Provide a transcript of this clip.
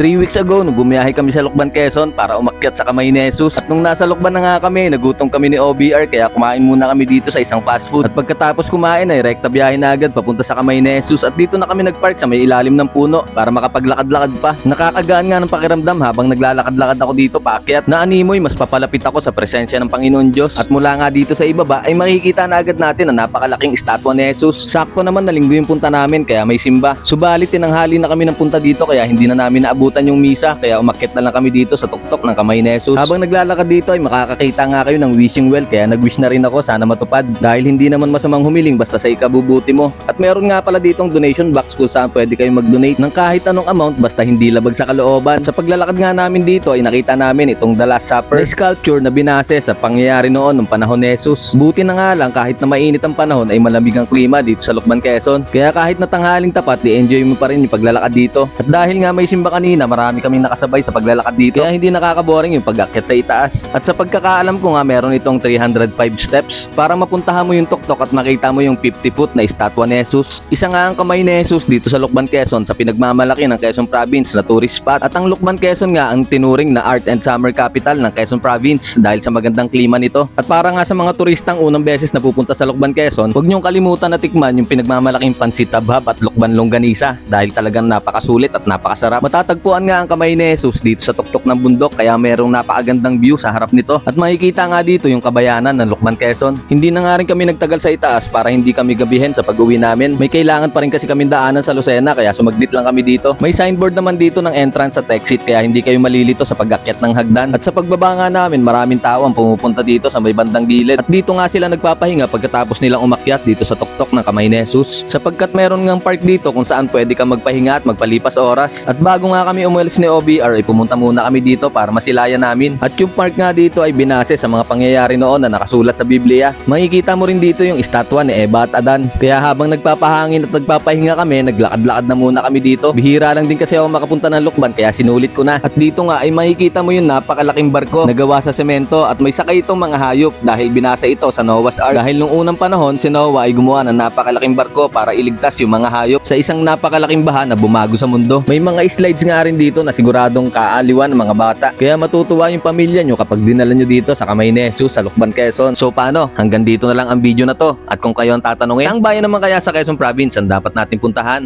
3 weeks ago, nung bumiyahe kami sa Lucban, Quezon para umakyat sa Kamay ni Jesus. At nung nasa Lucban na nga kami, nagutom kami ni OBR kaya kumain muna kami dito sa isang fast food. At pagkatapos kumain ay rekta biyahe na agad papunta sa Kamay ni Jesus at dito na kami nagpark sa may ilalim ng puno para makapaglakad-lakad pa. Nakakagaan nga ng pakiramdam habang naglalakad-lakad ako dito paakyat. Naanimoy mas papalapit ako sa presensya ng Panginoon Diyos. At mula nga dito sa ibaba ay makikita na agad natin ang napakalaking estatwa ni Jesus. Sakto naman na linggo yung punta namin kaya may simba. Subalit tinanghali na kami ng punta dito kaya hindi na namin naabutan yung misa kaya umakyat na lang kami dito sa tuktok ng Kamay ni Jesus. Habang naglalakad dito ay makakakita nga kayo ng wishing well kaya nag-wish na rin ako sana matupad dahil hindi naman masamang humiling basta sa ikabubuti mo. At meron nga pala ditong donation box kung saan pwede kayong mag-donate ng kahit anong amount basta hindi labag sa kalooban. Sa paglalakad nga namin dito ay nakita namin itong The Last Supper na sculpture na binase sa pangyayari noon ng panahon ni Jesus. Buti na nga lang kahit na mainit ang panahon ay malamig ang klima dito sa Lucban, Quezon. Kaya kahit na tanghaling tapat, di-enjoy mo pa rin yung paglalakad dito. At dahil nga may simba kanina, marami kaming nakasabay sa paglalakad dito. Kaya hindi nakakaboring yung pag-akyat sa itaas. At sa pagkakaalam ko nga, meron itong 305 steps para mapuntahan mo yung tuktok at makita mo yung 50 foot na estatwa ni Jesus. Isa nga ang Kamay ni Jesus dito sa Lucban, Quezon sa pinagmamalaki ng Quezon Province na tourist spot. At ang Lucban, Quezon nga ang tinuring na art and summer capital ng Quezon Province dahil sa magandang klima nito. At para nga sa mga turistang unang beses na pupunta sa Lucban, Quezon, huwag niyong kalimutan na tikman yung pinagmamalaking pansit tabhab at Lucban longganisa dahil talagang napakasulit at napakasarap. Matatagpuan nga ang Kamay ni Jesus dito sa tuktok ng bundok kaya merong napakagandang view sa harap nito at makikita nga dito yung kabayanan ng Lucban, Quezon. Hindi na nga rin kami nagtagal sa itaas para hindi kami gabihin sa pag-uwi namin. May kailangan pa rin kasi kami daanan sa Lucena kaya sumaglit lang kami dito. May signboard naman dito ng entrance at exit kaya hindi kayo malilito sa pag-akyat ng hagdan. At sa pagbaba nga namin, maraming tao ang pumupunta dito sa may bandang gilid. At dito nga sila nagpapahinga pagkatapos nilang umakyat dito sa tuktok ng Kamay ni Jesus. Sapagkat meron ngang park dito kung saan pwede kang magpahinga at magpalipas oras. At bago nga kami umalis ni OBR ay pumunta muna kami dito para masilayan namin. At yung park nga dito ay binase sa mga pangyayari noon na nakasulat sa Biblia. Makikita mo rin dito yung estatwa ni Eva at Adan. Kaya habang nagpapahangin at nagpapahinga kami, naglakad-lakad na muna kami dito. Bihira lang din kasi ako makapunta ng Lucban kaya sinulit ko na. At dito nga ay makikita mo yung napakalaking barko na gawa sa semento at may sakay itong mga hayop dahil binasa ito sa Noah's Ark. Dahil nung unang panahon si Noah ay gumawa ng napakalaking barko para iligtas yung mga hayop sa isang napakalaking baha na bumago sa mundo. May mga slides nga rin dito na siguradong kaaliwan ng mga bata. Kaya matutuwa yung pamilya nyo kapag dinala nyo dito sa Kamay ni Jesus sa Lucban, Quezon. So paano? Hanggang dito na lang ang video na to. At kung kayo ang tatanungin, saang bayan naman kaya sa Quezon Province ang dapat natin puntahan?